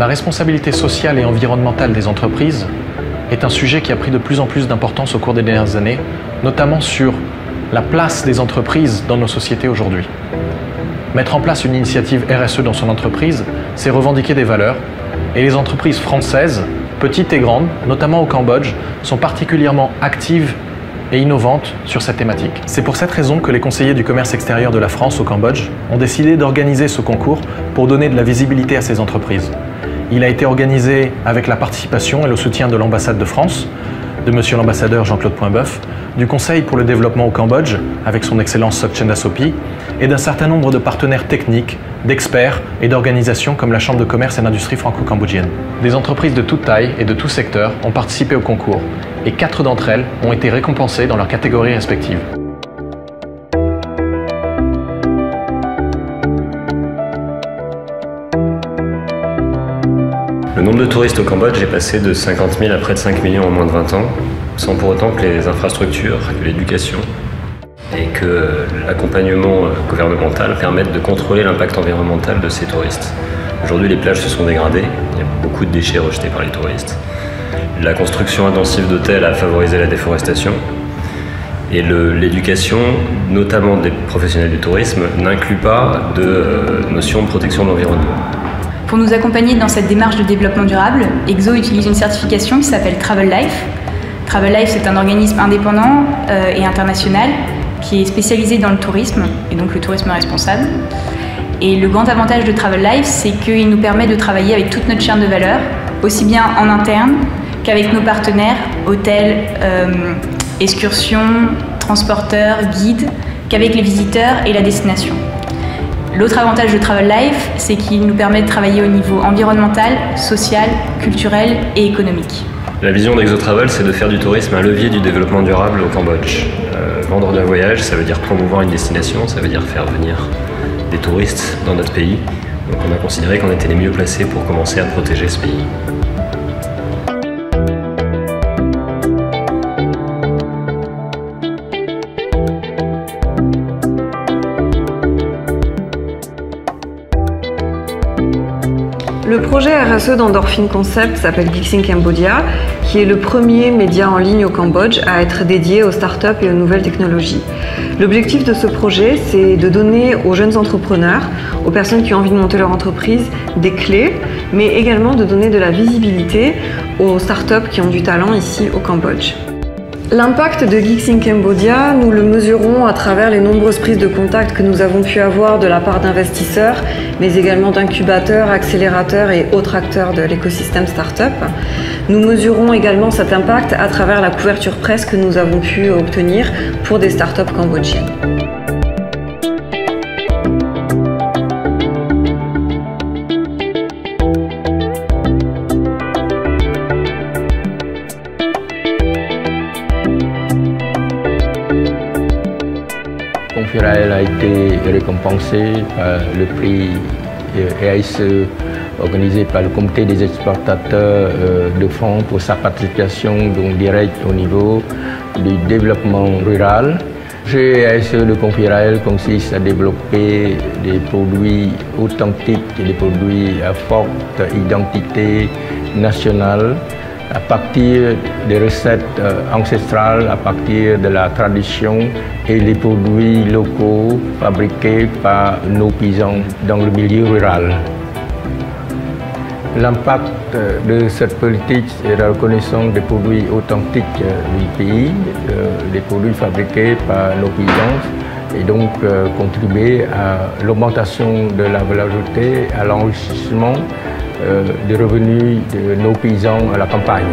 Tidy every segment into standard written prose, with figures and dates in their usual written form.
La responsabilité sociale et environnementale des entreprises est un sujet qui a pris de plus en plus d'importance au cours des dernières années, notamment sur la place des entreprises dans nos sociétés aujourd'hui. Mettre en place une initiative RSE dans son entreprise, c'est revendiquer des valeurs, et les entreprises françaises, petites et grandes, notamment au Cambodge, sont particulièrement actives et innovantes sur cette thématique. C'est pour cette raison que les conseillers du commerce extérieur de la France au Cambodge ont décidé d'organiser ce concours pour donner de la visibilité à ces entreprises. Il a été organisé avec la participation et le soutien de l'ambassade de France, de Monsieur l'ambassadeur Jean-Claude Poinbeuf, du Conseil pour le développement au Cambodge, avec son Excellence Sokchenda Sopi, et d'un certain nombre de partenaires techniques, d'experts et d'organisations comme la Chambre de commerce et d'industrie franco-cambodgienne. Des entreprises de toute taille et de tout secteur ont participé au concours, et 4 d'entre elles ont été récompensées dans leurs catégories respectives. Le nombre de touristes au Cambodge est passé de 50 000 à près de 5 millions en moins de 20 ans, sans pour autant que les infrastructures, que l'éducation et que l'accompagnement gouvernemental permettent de contrôler l'impact environnemental de ces touristes. Aujourd'hui, les plages se sont dégradées, il y a beaucoup de déchets rejetés par les touristes. La construction intensive d'hôtels a favorisé la déforestation et l'éducation, notamment des professionnels du tourisme, n'inclut pas de notion de protection de l'environnement. Pour nous accompagner dans cette démarche de développement durable, EXO utilise une certification qui s'appelle Travel Life. Travel Life, c'est un organisme indépendant et international qui est spécialisé dans le tourisme, et donc le tourisme responsable. Et le grand avantage de Travel Life, c'est qu'il nous permet de travailler avec toute notre chaîne de valeur, aussi bien en interne qu'avec nos partenaires, hôtels, excursions, transporteurs, guides, qu'avec les visiteurs et la destination. L'autre avantage de Travel Life, c'est qu'il nous permet de travailler au niveau environnemental, social, culturel et économique. La vision d'Exo Travel, c'est de faire du tourisme un levier du développement durable au Cambodge. Vendre d'un voyage, ça veut dire promouvoir une destination, ça veut dire faire venir des touristes dans notre pays. Donc on a considéré qu'on était les mieux placés pour commencer à protéger ce pays. Le projet RSE d'Endorphine Concept s'appelle Geeks in Cambodia, qui est le premier média en ligne au Cambodge à être dédié aux startups et aux nouvelles technologies. L'objectif de ce projet, c'est de donner aux jeunes entrepreneurs, aux personnes qui ont envie de monter leur entreprise, des clés, mais également de donner de la visibilité aux startups qui ont du talent ici au Cambodge. L'impact de Geeks in Cambodia, nous le mesurons à travers les nombreuses prises de contact que nous avons pu avoir de la part d'investisseurs, mais également d'incubateurs, accélérateurs et autres acteurs de l'écosystème startup. Nous mesurons également cet impact à travers la couverture presse que nous avons pu obtenir pour des startups cambodgiennes. Confirael a été récompensé par le prix RSE organisé par le comité des exportateurs de fonds pour sa participation donc directe au niveau du développement rural. Le RSE de Confirael consiste à développer des produits authentiques et des produits à forte identité nationale à partir des recettes ancestrales, à partir de la tradition et les produits locaux fabriqués par nos paysans dans le milieu rural. L'impact de cette politique est la reconnaissance des produits authentiques du pays, des produits fabriqués par nos paysans et donc contribuer à l'augmentation de la valeur ajoutée, à l'enrichissement des revenus de nos paysans à la campagne.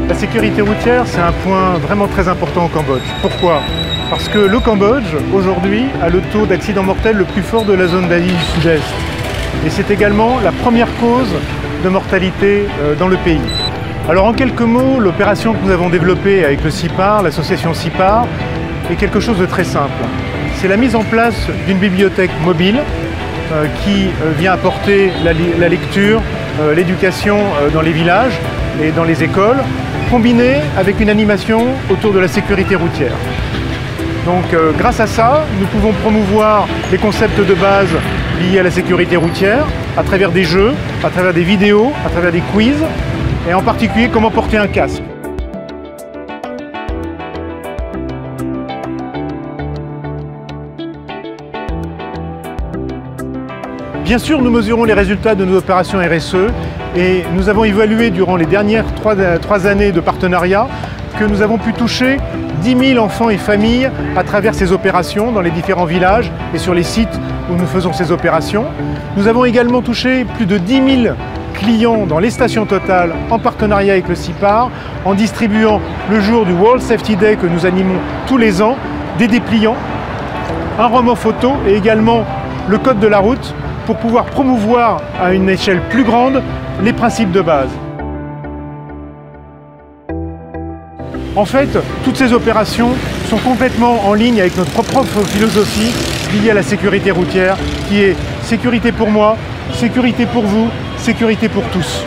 La sécurité routière, c'est un point vraiment très important au Cambodge. Pourquoi ? Parce que le Cambodge, aujourd'hui, a le taux d'accident mortel le plus fort de la zone d'Asie du Sud-Est. Et c'est également la première cause de mortalité dans le pays. Alors en quelques mots, l'opération que nous avons développée avec le CIPAR, l'association CIPAR, est quelque chose de très simple. c'est la mise en place d'une bibliothèque mobile qui vient apporter la lecture, l'éducation dans les villages et dans les écoles, combinée avec une animation autour de la sécurité routière. Donc grâce à ça, nous pouvons promouvoir les concepts de base liés à la sécurité routière à travers des jeux, à travers des vidéos, à travers des quiz et en particulier comment porter un casque. Bien sûr, nous mesurons les résultats de nos opérations RSE et nous avons évalué durant les dernières trois années de partenariat que nous avons pu toucher 10 000 enfants et familles à travers ces opérations dans les différents villages et sur les sites où nous faisons ces opérations. Nous avons également touché plus de 10 000 clients dans les stations Total en partenariat avec le CIPAR en distribuant le jour du World Safety Day que nous animons tous les ans des dépliants, un roman photo et également le code de la route pour pouvoir promouvoir à une échelle plus grande les principes de base. En fait, toutes ces opérations sont complètement en ligne avec notre propre philosophie liée à la sécurité routière, qui est sécurité pour moi, sécurité pour vous, sécurité pour tous.